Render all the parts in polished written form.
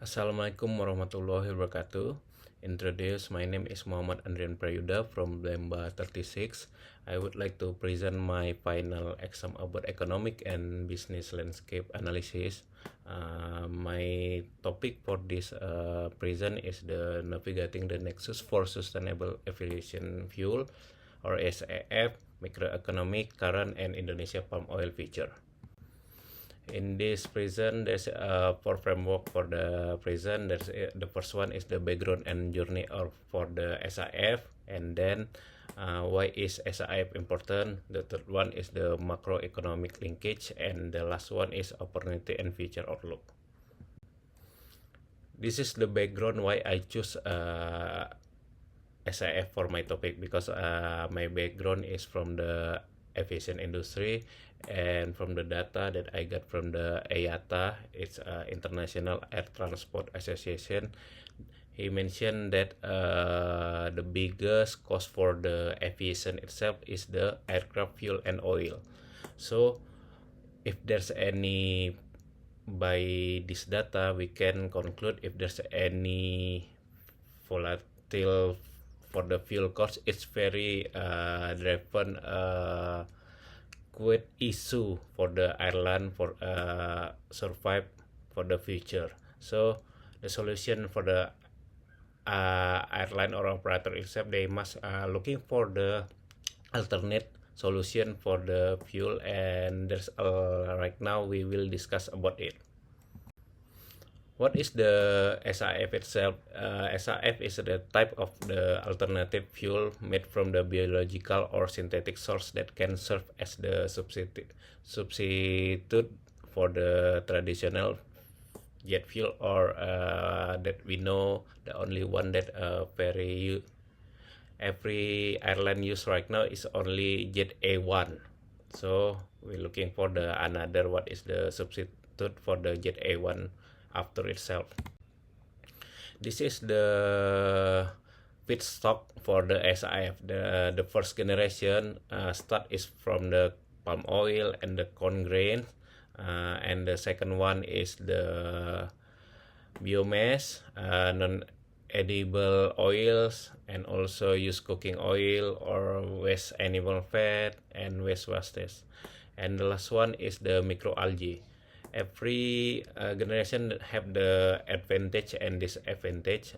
Assalamualaikum warahmatullahi wabarakatuh. Introduce, my name is Muhammad Andrian Prayuda from Blemba 36. I would like to present my final exam about economic and business landscape analysis. My topic for this present is the navigating the nexus for sustainable aviation fuel or SAF, microeconomic, current, and Indonesia palm oil feature. In this present, there's four framework for the present. The first one is the background and journey for the SIF, and then why is SIF important. The third one is the macroeconomic linkage, and the last one is opportunity and future outlook. This is the background why I choose SIF for my topic, because my background is from the aviation industry, and from the data that I got from the IATA, it's International Air Transport Association. He mentioned that the biggest cost for the aviation itself is the aircraft fuel and oil. So if there's any, by this data we can conclude if there's any volatile for the fuel cost, it's very driven quite issue for the airline for survive for the future. So the solution for the airline or operator itself, they must looking for the alternate solution for the fuel, and there's right now we will discuss about it. What is the SAF itself? SAF is the type of the alternative fuel made from the biological or synthetic source that can serve as the substitute for the traditional jet fuel, or that we know the only one that every airline use right now is only jet A1. So we're looking for the another what is the substitute for the jet A1 after itself. This is the feedstock for the SAF. The first generation start is from the palm oil and the corn grain, and the second one is the biomass, non-edible oils, and also use cooking oil or waste animal fat and waste wastage. And the last one is the microalgae. Every generation have the advantage and disadvantage.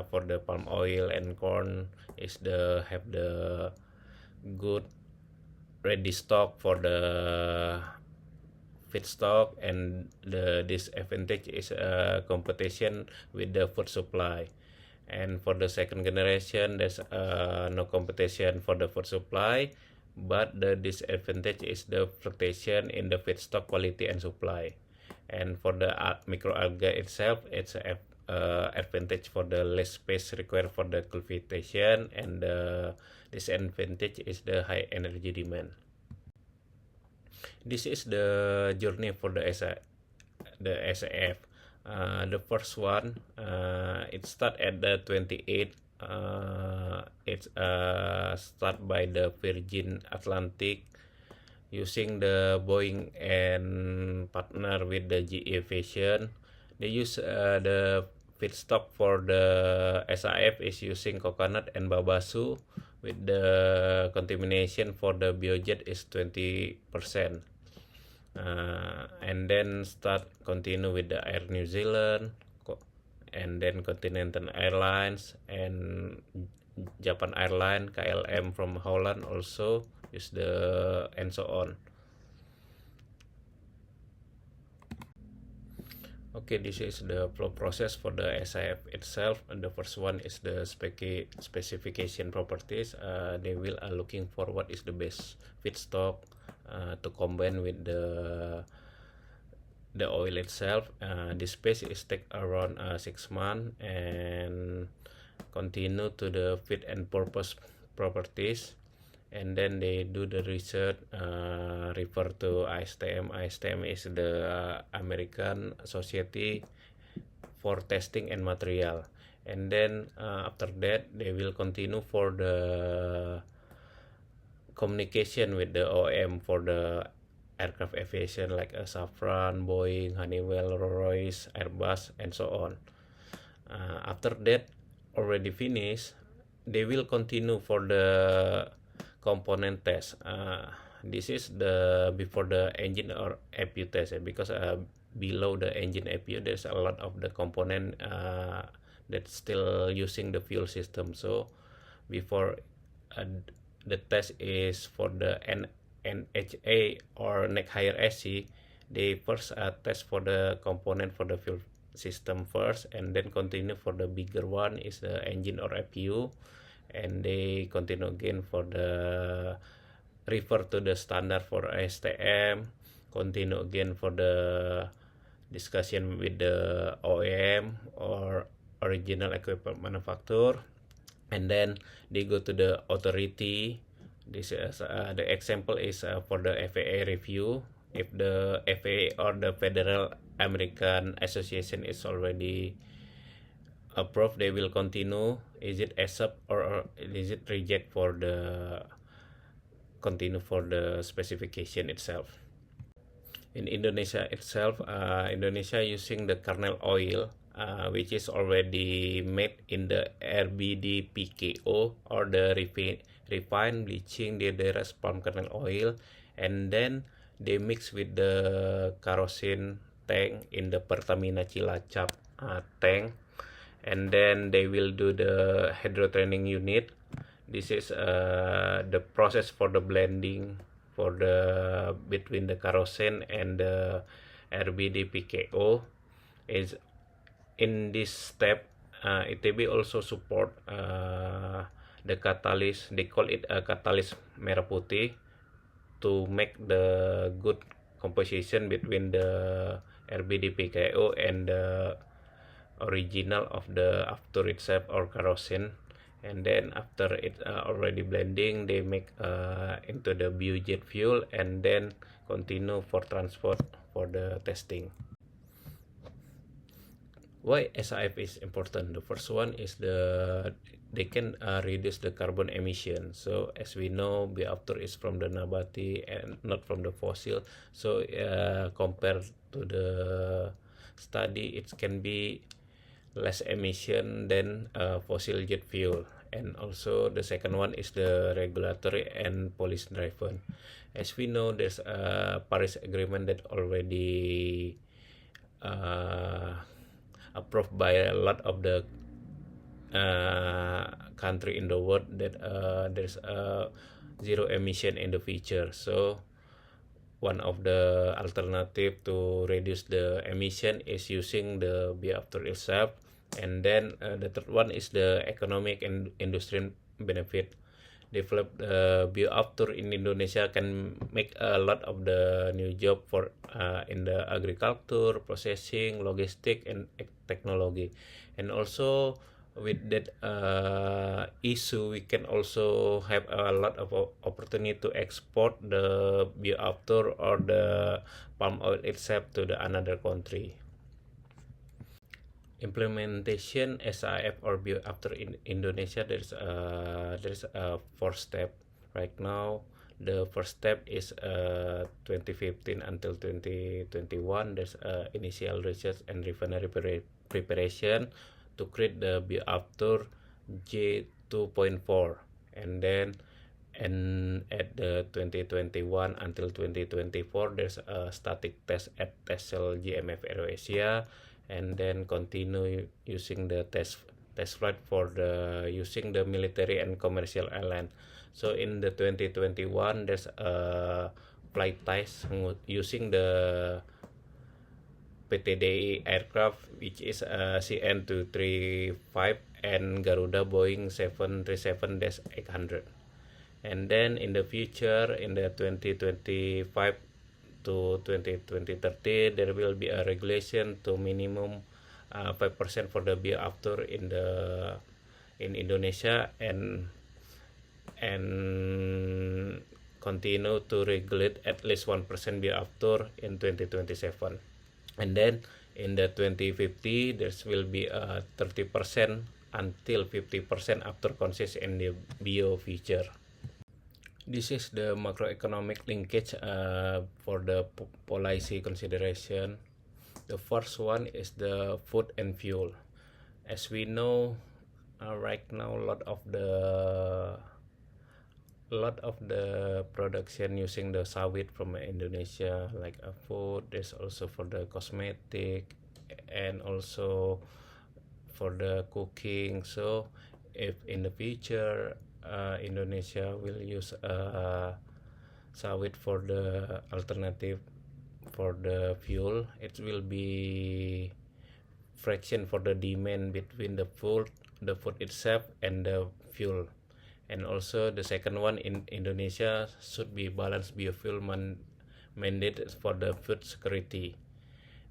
For the palm oil and corn is have the good ready stock for the feedstock, and the disadvantage is competition with the food supply. And for the second generation, there's no competition for the food supply, but the disadvantage is the fluctuation in the feedstock quality and supply. And for the microalgae itself, it's a advantage for the less space required for the cultivation, and the disadvantage is the high energy demand. This is the journey for the SAF. The first one, it start at the 28. It's start by the Virgin Atlantic using the Boeing and partner with the GE Aviation. They use the feedstock for the SAF is using coconut and babasu, with the contamination for the biojet is 20%. And then continue with the Air New Zealand, and then Continental Airlines and Japan Airline, KLM from Holland also use the, and so on. Okay, this is the flow process for the SIF itself. And the first one is the specification properties. They will looking for what is the best feedstock to combine with the oil itself. This phase is take around 6 months, and continue to the fit and purpose properties, and then they do the research, refer to ISTM. ISTM is the American Society for Testing and Material. And then after that they will continue for the communication with the OEM for the aircraft aviation like Safran, Boeing, Honeywell, Rolls-Royce, Airbus, and so on. After that already finished, they will continue for the component test. This is the before the engine or APU test, because below the engine APU there's a lot of the component that's still using the fuel system. So before the test is for the NHA or neck higher SC, they first test for the component for the fuel system first, and then continue for the bigger one is the engine or APU, and they continue again for the refer to the standard for STM, continue again for the discussion with the OEM or original equipment manufacturer, and then they go to the authority. This is the example is for the FAA review. If the FAA or the Federal American Association is already approved, they will continue. Is it accept or is it reject for the continue for the specification itself? In Indonesia itself, Indonesia using the kernel oil, which is already made in the RBD PKO or the refined bleaching deodorant palm kernel oil, and then they mix with the kerosene tank in the Pertamina Cilacap tank, and then they will do the hydrotraining unit. This is the process for the blending for the between the kerosene and the RBD PKO. Is in this step, ITB also support the catalyst. They call it a catalyst merah putih, to make the good composition between the RBD PKO and the original of the after itself or kerosene. And then after it already blending, they make into the biojet fuel, and then continue for transport for the testing. Why SAF is important? The first one is they can reduce the carbon emission. So as we know, bioafter is from the nabati and not from the fossil. So compared to the study, it can be less emission than fossil jet fuel. And also the second one is the regulatory and policy driven. As we know, there's a Paris Agreement that already approved by a lot of the country in the world, that there's zero emission in the future. So one of the alternative to reduce the emission is using the bioafter itself. And then the third one is the economic and industrial benefit. Develop bioafter in Indonesia can make a lot of the new job for in the agriculture, processing, logistic, and technology. And also with that issue, we can also have a lot of opportunity to export the bioafter or the palm oil itself to the another country. Implementation SAF or bioafter in Indonesia, there's a 4-step right now. The first step is 2015 until 2021. There's initial research and refinery preparation to create the bioafter J2.4, and then at the 2021 until 2024 there's a static test at test cell GMF AeroAsia, and then continue using the test flight for the using the military and commercial airline. So in the 2021 there's a flight test using the PTDI aircraft, which is CN235 and Garuda Boeing 737-800. And then in the future, in the 2025 to 2030, there will be a regulation to minimum 5% for the bioafter in Indonesia, and continue to regulate at least 1% bioafter in 2027. And then in the 2050, there will be a 30% until 50% after consist in the bio future. This is the macroeconomic linkage for the policy consideration. The first one is the food and fuel. As we know, right now a lot of the production using the sawit from Indonesia, like food. There's also for the cosmetic and also for the cooking. So if in the future Indonesia will use sawit for the alternative for the fuel, it will be fraction for the demand between the food itself and the fuel. And also the second one, in Indonesia should be balanced biofuel mandate for the food security.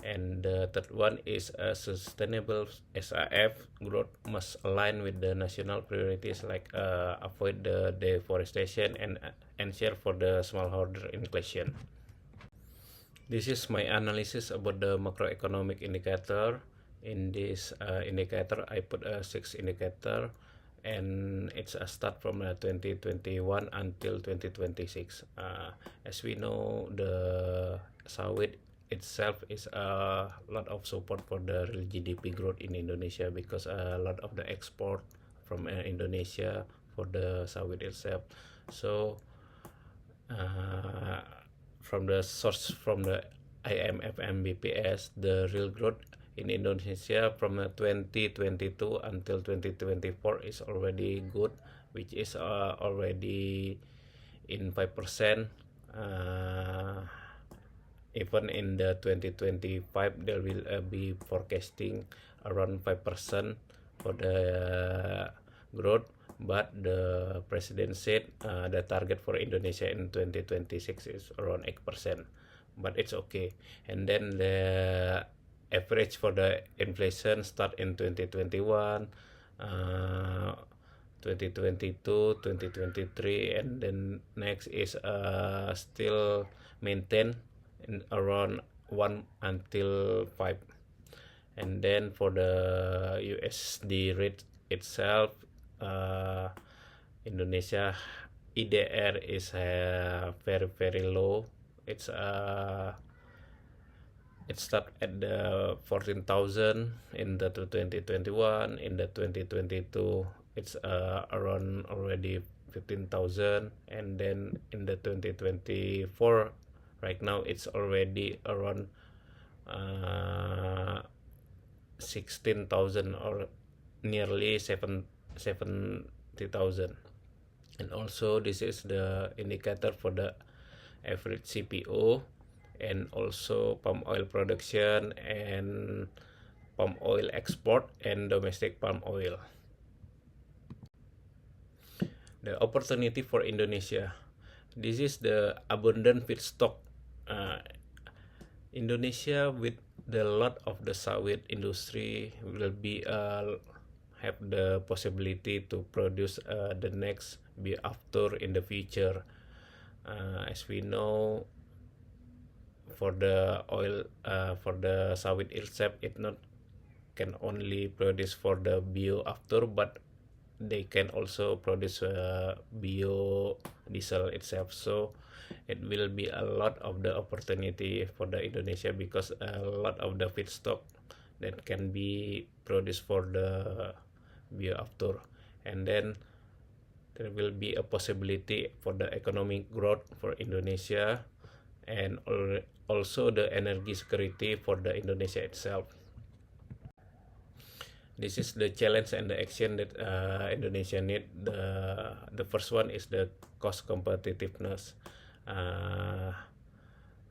And the third one is a sustainable SAF growth must align with the national priorities, like avoid the deforestation and ensure for the smallholder inclusion. This is my analysis about the macroeconomic indicator. In this indicator, I put a 6 indicator, and it's a start from 2021 until 2026. As we know, the sawit itself is a lot of support for the real GDP growth in Indonesia, because a lot of the export from Indonesia for the sawit itself. So from the source from the IMF and BPS, the real growth in Indonesia from 2022 until 2024 is already good, which is already in 5%. Even in the 2025, there will be forecasting around 5% for the growth. But the president said the target for Indonesia in 2026 is around 8%, but it's okay. And then the average for the inflation start in 2021, 2022, 2023, and then next is still maintain in around 1 until 5. And then for the USD rate itself, Indonesia IDR is very very low. It start at the 14,000 in the 2021. In the 2022, it's around already 15,000, and then in the 2024, right now it's already around 16,000, or nearly 70,000. And also this is the indicator for the average CPO, and also palm oil production and palm oil export and domestic palm oil. The opportunity for Indonesia. This is the abundant feedstock. Indonesia, with the lot of the sawit industry, will be have the possibility to produce the next bioafter in the future. As we know, for the oil, for the sawit itself, it not can only produce for the bioafter, but they can also produce biodiesel itself. So it will be a lot of the opportunity for the Indonesia, because a lot of the feedstock that can be produced for the bioafter. And then there will be a possibility for the economic growth for Indonesia, and also the energy security for the Indonesia itself. This is the challenge and the action that Indonesia need. The first one is the cost competitiveness.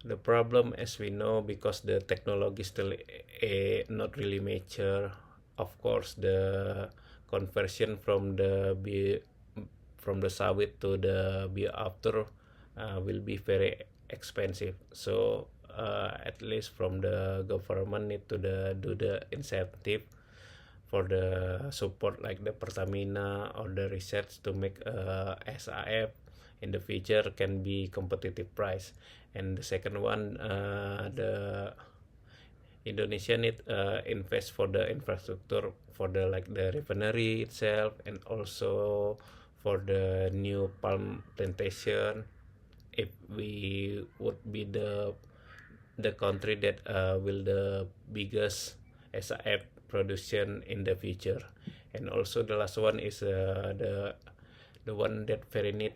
The problem, as we know, because the technology still not really mature. Of course, the conversion from the sawit to the bioafter will be very expensive. So at least from the government need to do the incentive for the support, like the Pertamina or the research, to make SAF in the future can be competitive price. And the second one, the Indonesia need invest for the infrastructure, for the like the refinery itself, and also for the new palm plantation. If we would be the country that will the biggest SAF production in the future. And also the last one is the one that very need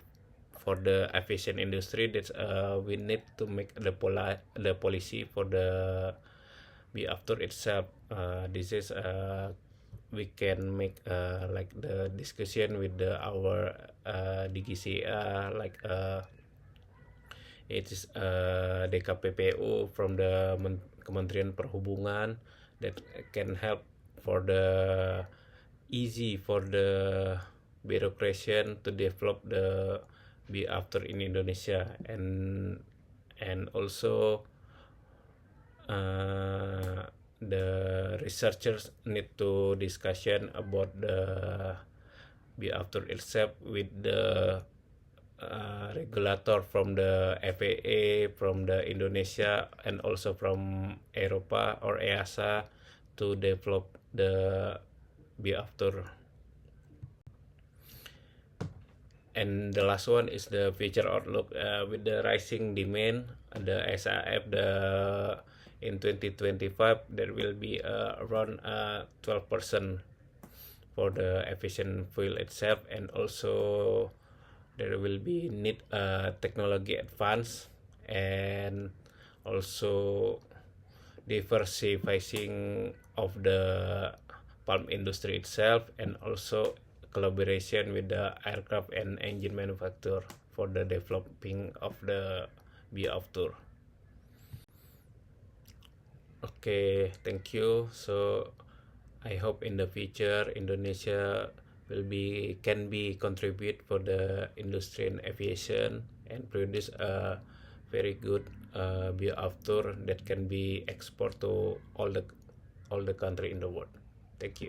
for the aviation industry, that we need to make the policy for the be after itself. This is we can make like the discussion with our DGCA, like it is DKPPU from the Kementerian Perhubungan, that can help for the easy for the bureaucracy to develop the be after in Indonesia. And also the researchers need to discussion about the be after itself with the regulator from the FAA, from the Indonesia, and also from Eropa or EASA to develop the be after. And the last one is the future outlook. With the rising demand, the SAF in 2025 there will be around 12% for the efficient fuel itself, and also there will be need technology advance, and also diversifying of the palm industry itself, and also collaboration with the aircraft and engine manufacturer for the developing of the biofuel. Okay, thank you. So I hope in the future Indonesia can be contribute for the industry and aviation, and produce a very good biofuel that can be export to all the country in the world. Thank you.